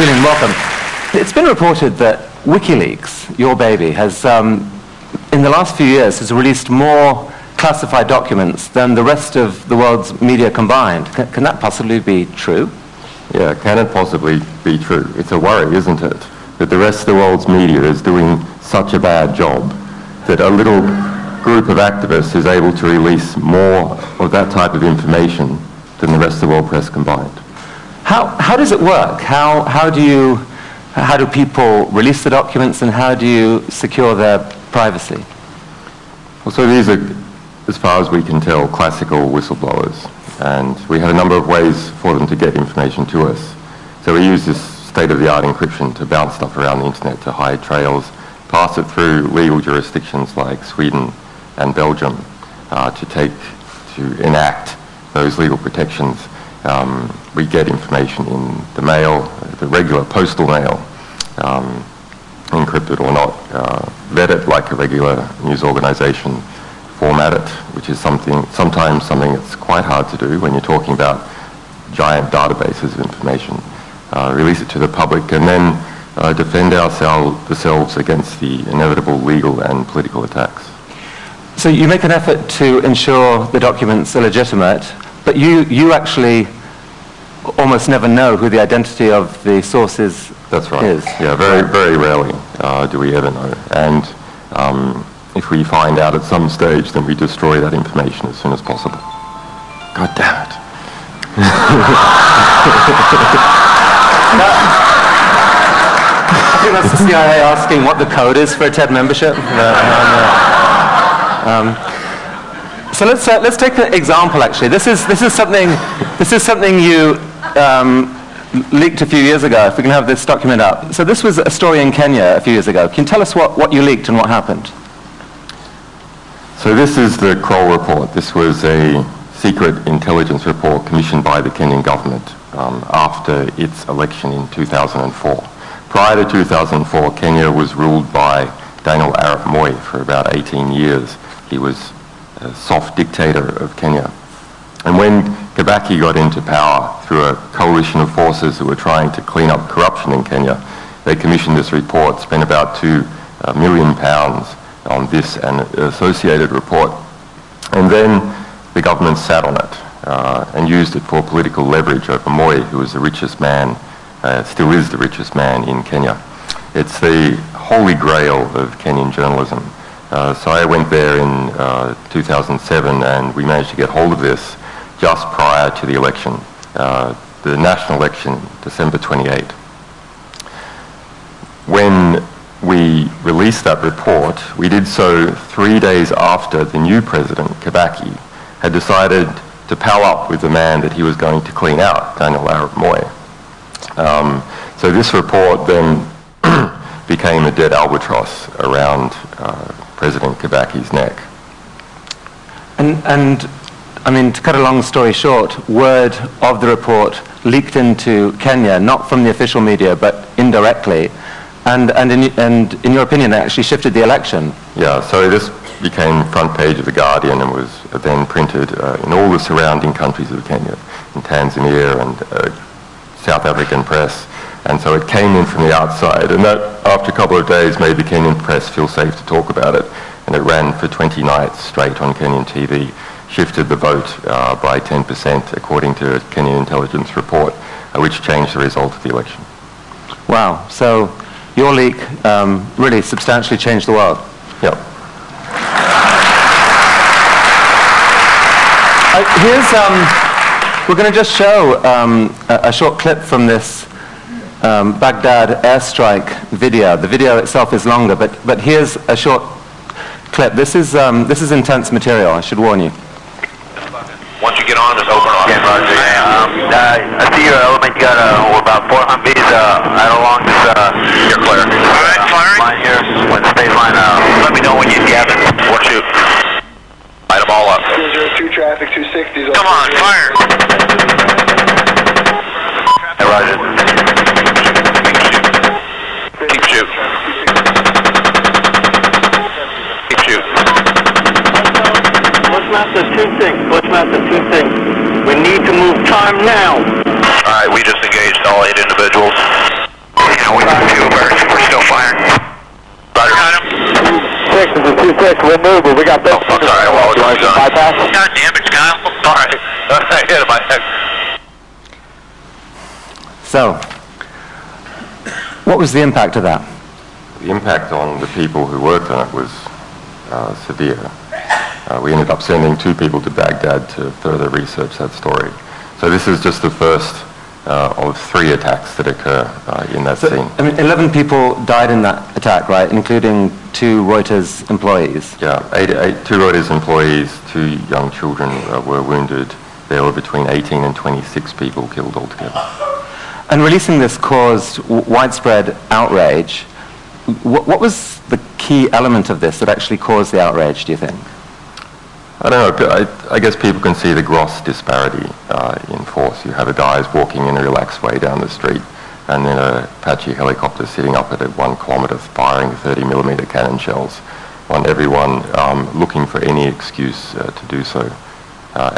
Julian, welcome. It's been reported that WikiLeaks, your baby, has, in the last few years, has released more classified documents than the rest of the world's media combined. Can that possibly be true? Yeah, can it possibly be true? It's a worry, isn't it? That the rest of the world's media is doing such a bad job that a little group of activists is able to release more of that type of information than the rest of the world press combined. How does it work? How do people release the documents, and how do you secure their privacy? Well, so these are, as far as we can tell, classical whistleblowers, and we had a number of ways for them to get information to us. So we use this state-of-the-art encryption to bounce stuff around the internet to hide trails, pass it through legal jurisdictions like Sweden and Belgium to enact those legal protections. We get information in the mail, the regular postal mail, encrypted or not, vet it like a regular news organization, format it, which is sometimes something that's quite hard to do when you're talking about giant databases of information, release it to the public, and then defend ourselves against the inevitable legal and political attacks. So you make an effort to ensure the documents are legitimate, but you actually almost never know who the identity of the source is. That's right. Yeah, very, very rarely do we ever know. And if we find out at some stage, then we destroy that information as soon as possible. God damn it. I think that's the CIA asking what the code is for a TED membership. So let's take an example. Actually, this is something you leaked a few years ago. If we can have this document up. So this was a story in Kenya a few years ago. Can you tell us what you leaked and what happened? So this is the Kroll report. This was a secret intelligence report commissioned by the Kenyan government after its election in 2004. Prior to 2004, Kenya was ruled by Daniel Arap Moi for about 18 years. He was a soft dictator of Kenya. And when Kibaki got into power through a coalition of forces who were trying to clean up corruption in Kenya, they commissioned this report, spent about £2 million on this and associated report. And then the government sat on it and used it for political leverage over Moi, who was the richest man, still is the richest man in Kenya. It's the holy grail of Kenyan journalism. So I went there in 2007 and we managed to get hold of this just prior to the election, the national election, December 28. When we released that report, we did so 3 days after the new president, Kibaki, had decided to pal up with the man that he was going to clean out, Daniel Arap Moi. So this report then became a dead albatross around President Kibaki's neck. And I mean, to cut a long story short, word of the report leaked into Kenya, not from the official media, but indirectly. And in your opinion, it actually shifted the election. Yeah, so this became front page of The Guardian and was then printed in all the surrounding countries of Kenya, in Tanzania and South African press. And so it came in from the outside, and that, after a couple of days, made the Kenyan press feel safe to talk about it. And it ran for 20 nights straight on Kenyan TV, shifted the vote by 10%, according to a Kenyan intelligence report, which changed the result of the election. Wow. So your leak really substantially changed the world. Yep. We're going to just show a short clip from this Baghdad airstrike video. The video itself is longer, but here's a short clip. This is intense material, I should warn you. Once you get on, just open off. Yeah, Roger. I see your element. You got about 4 Humvees right along this. You're clear. All right, firing. Line here. When the state line. Let me know when you have it. Or shoot. Light them all up. 202 traffic, 260s. Come on, fire. Hey, Roger. Keep shooting. Keep shooting. Bushmaster 2-6. Bushmaster 2-6. We need to move time now. All right, we just engaged all 8 individuals. we got 2 birds. We're still firing. Roger. Got him. 6 is a 2-6. We'll move, but we got 13. Oh, sorry. Well, do you want to bypass? God damn it, Kyle. Sorry. I hit him. So, what was the impact of that? The impact on the people who worked on it was severe. We ended up sending 2 people to Baghdad to further research that story. So this is just the first of 3 attacks that occur in that scene. I mean, 11 people died in that attack, right, including 2 Reuters employees? Yeah, 2 Reuters employees, 2 young children were wounded. There were between 18 and 26 people killed altogether. And releasing this caused widespread outrage. What was the key element of this that actually caused the outrage, do you think? I don't know. I guess people can see the gross disparity in force. You have a guy who's walking in a relaxed way down the street, and then a Apache helicopter sitting up at 1 kilometre firing 30mm cannon shells on everyone, looking for any excuse to do so,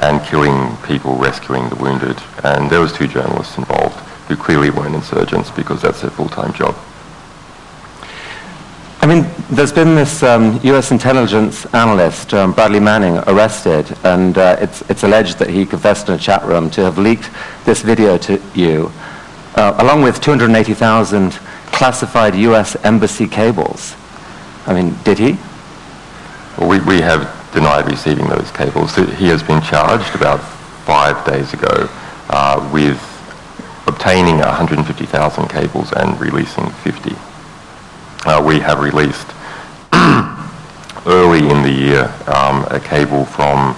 and killing people, rescuing the wounded. And there was 2 journalists involved who clearly weren't insurgents because that's their full-time job. I mean, there's been this US intelligence analyst, Bradley Manning, arrested, and it's alleged that he confessed in a chat room to have leaked this video to you, along with 280,000 classified US embassy cables. I mean, did he? Well, we have denied receiving those cables. He has been charged about 5 days ago with obtaining 150,000 cables and releasing 50. We have released early in the year a cable from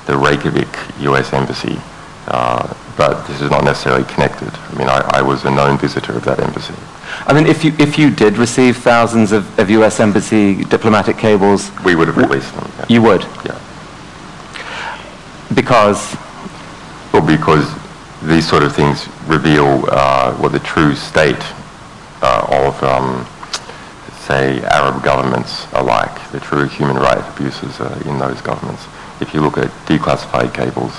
the Reykjavik US Embassy, but this is not necessarily connected. I mean, I was a known visitor of that embassy. I mean, if you did receive thousands of US Embassy diplomatic cables... We would have released them. Yeah. You would? Yeah. Because? Well, because these sort of things reveal what the true state of say, Arab governments are like, the true human rights abuses in those governments. If you look at declassified cables,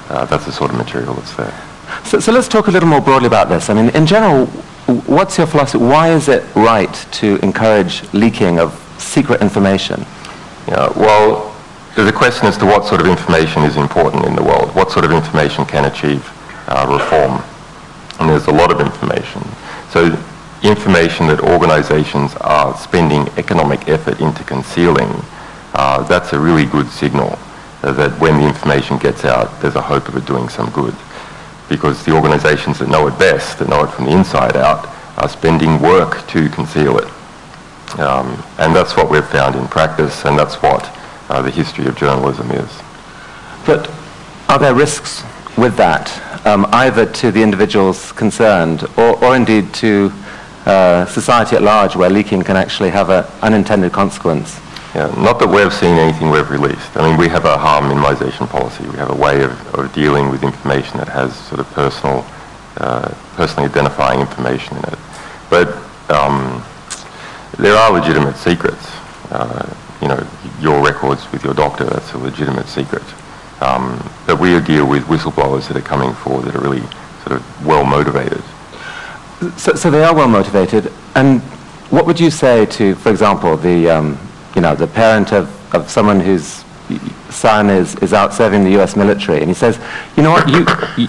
that's the sort of material that's there. So let's talk a little more broadly about this. I mean, in general, what's your philosophy? Why is it right to encourage leaking of secret information? Yeah, well, there's a question as to what sort of information is important in the world. What sort of information can achieve reform? And there's a lot of information. So information that organizations are spending economic effort into concealing, that's a really good signal that when the information gets out, there's a hope of it doing some good. Because the organizations that know it best, that know it from the inside out, are spending work to conceal it. And that's what we've found in practice, and that's what the history of journalism is. But are there risks with that, either to the individuals concerned or indeed to society at large, where leaking can actually have an unintended consequence? Yeah, not that we've seen anything we've released. I mean, we have a harm minimization policy. We have a way of dealing with information that has sort of personally identifying information in it. But there are legitimate secrets. You know, your records with your doctor, that's a legitimate secret. But we deal with whistleblowers that are coming forward that are really sort of well-motivated. So they are well-motivated. And what would you say to, for example, the parent of someone whose son is out serving the US military, and he says, you know what,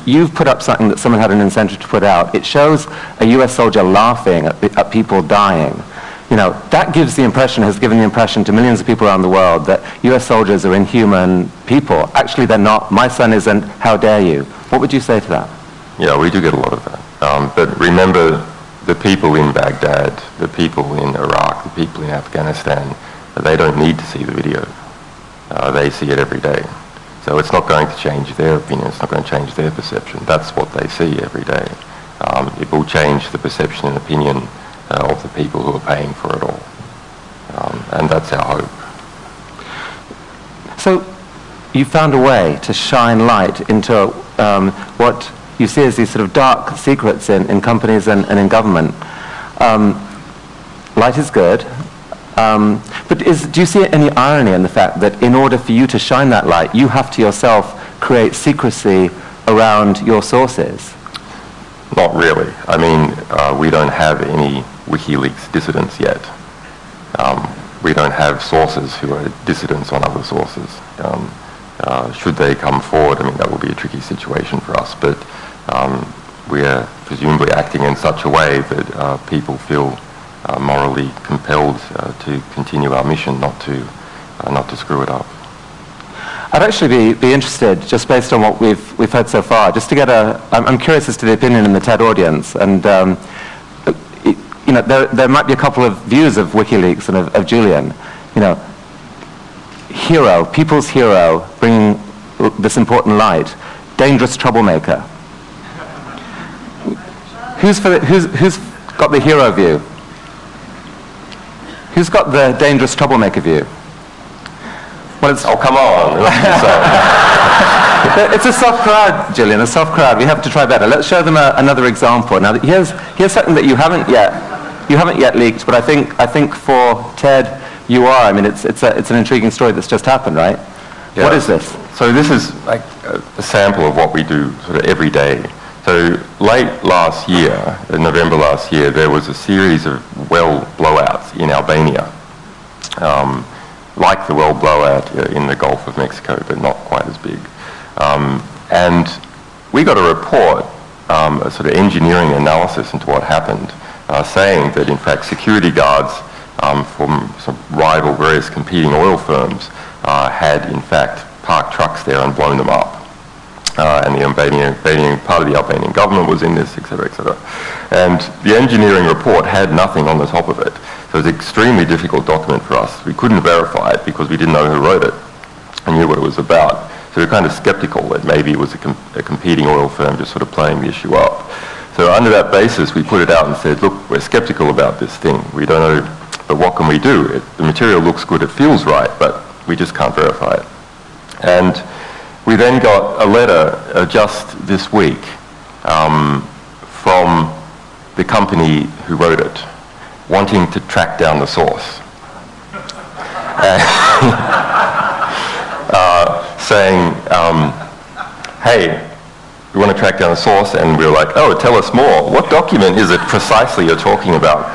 you've put up something that someone had an incentive to put out. It shows a US soldier laughing at people dying. You know, that gives the impression, has given the impression to millions of people around the world that US soldiers are inhuman people. Actually, they're not. My son isn't. How dare you? What would you say to that? Yeah, we do get a lot of that. But remember, the people in Baghdad, the people in Iraq, the people in Afghanistan, they don't need to see the video. They see it every day. So it's not going to change their opinion. It's not going to change their perception. That's what they see every day. It will change the perception and opinion of the people who are paying for it all. And that's our hope. So you found a way to shine light into what you see as these sort of dark secrets in companies and in government. Light is good. But do you see any irony in the fact that in order for you to shine that light, you have to yourself create secrecy around your sources? Not really. I mean, we don't have any WikiLeaks dissidents yet. We don't have sources who are dissidents on other sources. Should they come forward, I mean, that will be a tricky situation for us, but we are presumably acting in such a way that people feel morally compelled to continue our mission, not to screw it up. I'd actually be interested, just based on what we've heard so far, just to get I'm curious as to the opinion in the TED audience, and you know, there might be a couple of views of WikiLeaks and of Julian. You know, hero, people's hero, bringing this important light, dangerous troublemaker. Who's got the hero view? Who's got the dangerous troublemaker view? Well, it's, oh, come on. It's a soft crowd, Julian, a soft crowd. We have to try better. Let's show them another example. Now, here's something that you haven't yet leaked, but I think for TED, you are. I mean, it's an intriguing story that's just happened, right? Yeah. What is this? So this is like a sample of what we do sort of every day. So late last year, in November last year, there was a series of well blowouts in Albania. Like the well blowout in the Gulf of Mexico, but not quite as big. And we got a report, a sort of engineering analysis into what happened, saying that in fact security guards from some rival various competing oil firms had in fact parked trucks there and blown them up. And the part of the Albanian government was in this, etc., etc. And the engineering report had nothing on the top of it. So it was an extremely difficult document for us. We couldn't verify it because we didn't know who wrote it and knew what it was about. So we were kind of skeptical that maybe it was a competing oil firm just sort of playing the issue up. So under that basis, we put it out and said, look, we're skeptical about this thing. We don't know, but what can we do? The material looks good, it feels right, but we just can't verify it. And we then got a letter just this week from the company who wrote it, wanting to track down the source. Saying, hey, we want to track down the source, and we were like, oh, tell us more. What document is it precisely you're talking about?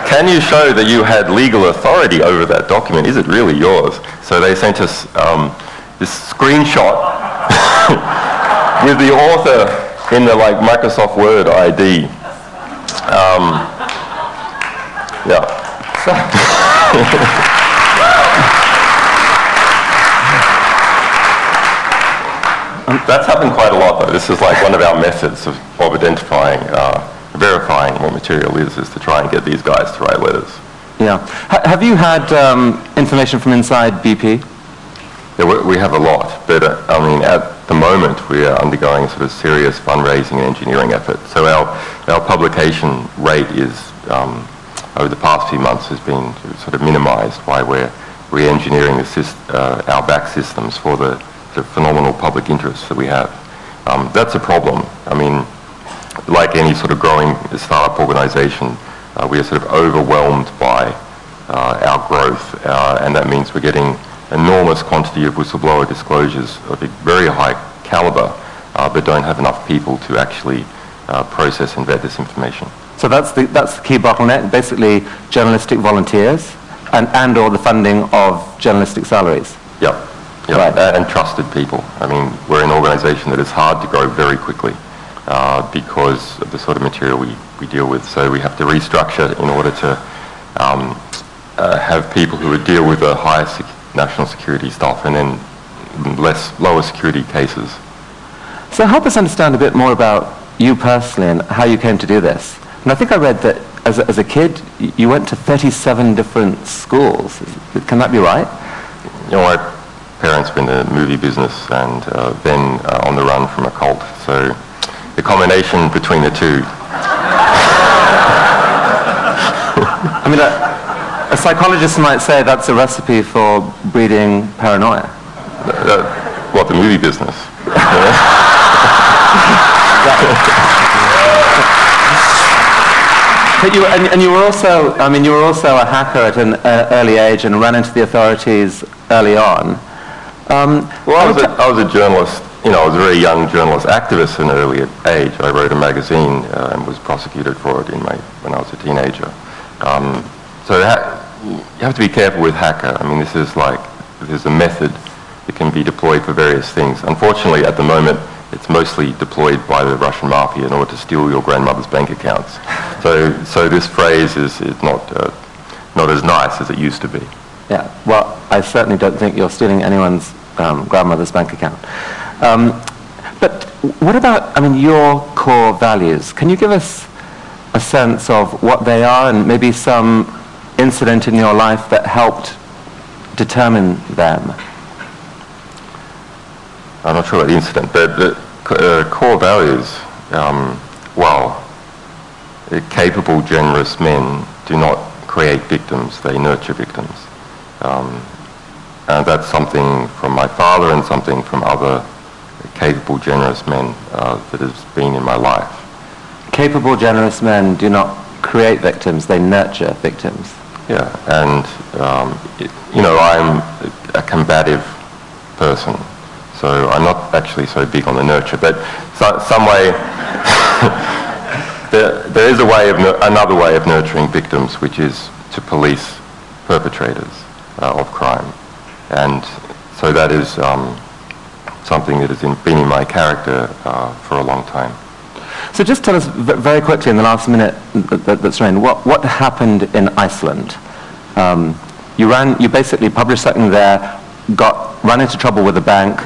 Can you show that you had legal authority over that document? Is it really yours? So they sent us this screenshot with the author in the like Microsoft Word ID. Yeah. That's happened quite a lot, though. This is like one of our methods of identifying, verifying what material is to try and get these guys to write letters. Yeah. Have you had information from inside BP? Yeah, we have a lot, but I mean, at the moment we are undergoing a sort of serious fundraising and engineering effort. So our publication rate is, over the past few months, has been sort of minimized while we're re-engineering our back systems for the phenomenal public interest that we have. That's a problem. I mean, like any sort of growing startup organization, we are sort of overwhelmed by our growth, and that means we're getting enormous quantity of whistleblower disclosures of a very high caliber, but don't have enough people to actually process and vet this information. So that's the key bottleneck, basically journalistic volunteers and or the funding of journalistic salaries. Yep. Right. And trusted people. I mean, we're an organization that is hard to grow very quickly because of the sort of material we deal with. So we have to restructure in order to have people who would deal with the highest national security stuff and then lower security cases. So help us understand a bit more about you personally and how you came to do this. And I think I read that as a kid, you went to 37 different schools. Can that be right? You know, my parents were in the movie business and then on the run from a cult. So the combination between the two. I mean, a psychologist might say that's a recipe for breeding paranoia. What, the movie business? But you were also, I mean, you were also a hacker at an early age and ran into the authorities early on. Well, I was a journalist you know, I was a very young journalist activist at an early age. I wrote a magazine and was prosecuted for it when I was a teenager. So you have to be careful with hacker. I mean, this is like, there's a method that can be deployed for various things. Unfortunately, at the moment, it's mostly deployed by the Russian mafia in order to steal your grandmother's bank accounts. So this phrase is not as nice as it used to be. Yeah, well, I certainly don't think you're stealing anyone's grandmother's bank account. But what about, I mean, your core values? Can you give us a sense of what they are and maybe some incident in your life that helped determine them? I'm not sure about the incident, but the core values, well, capable, generous men do not create victims, they nurture victims. And that's something from my father and something from other capable, generous men that has been in my life. Capable, generous men do not create victims, they nurture victims. Yeah, and you know, I'm a combative person, so I'm not actually so big on the nurture, but some way, there is a way of another way of nurturing victims, which is to police perpetrators of crime. And so that is something that has been in my character for a long time. So just tell us very quickly in the last minute that's remaining, what happened in Iceland? You basically published something there, ran into trouble with the bank.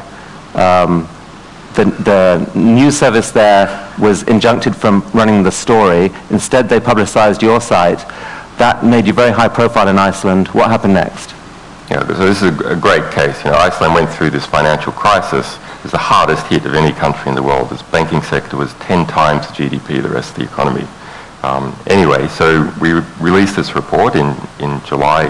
The news service there was injuncted from running the story. Instead, they publicized your site. That made you very high profile in Iceland. What happened next? Yeah, so this is a great case. You know, Iceland went through this financial crisis. It was the hardest hit of any country in the world. Its banking sector was 10 times the GDP of the rest of the economy. Anyway, so we released this report in July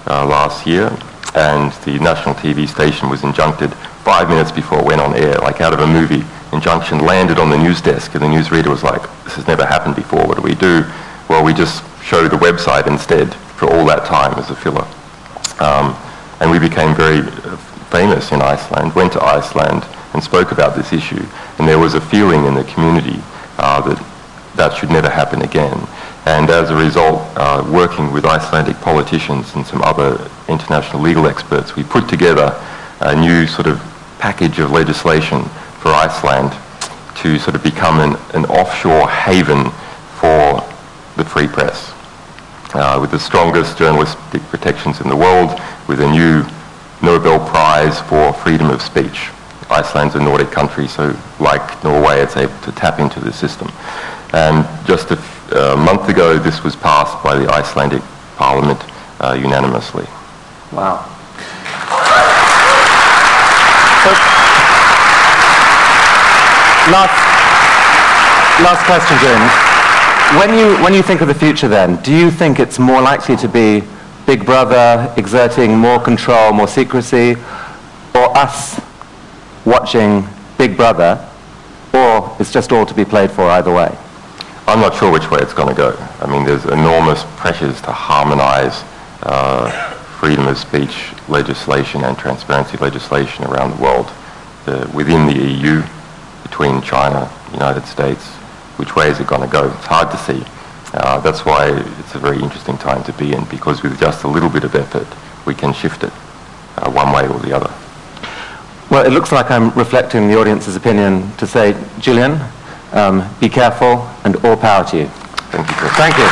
last year, and the national TV station was injuncted 5 minutes before it went on air, like out of a movie. Injunction landed on the news desk, and the newsreader was like, this has never happened before, what do we do? Well, we just showed the website instead for all that time as a filler. And we became very famous in Iceland, went to Iceland and spoke about this issue. And there was a feeling in the community that should never happen again. And as a result, working with Icelandic politicians and some other international legal experts, we put together a new sort of package of legislation for Iceland to sort of become an offshore haven for the free press, with the strongest journalistic protections in the world, with a new Nobel Prize for freedom of speech. Iceland's a Nordic country, so like Norway, it's able to tap into the system. And just a month ago, this was passed by the Icelandic Parliament unanimously. Wow. Last question, Julian. When you think of the future then, do you think it's more likely to be Big Brother exerting more control, more secrecy, or us watching Big Brother, or it's just all to be played for either way? I'm not sure which way it's going to go. I mean, there's enormous pressures to harmonize freedom of speech legislation and transparency legislation around the world, within the EU, between China, United States. Which way is it going to go? It's hard to see. That's why it's a very interesting time to be in, because with just a little bit of effort, we can shift it one way or the other. Well, it looks like I'm reflecting the audience's opinion to say, Julian, be careful and all power to you. Thank you. Thank you.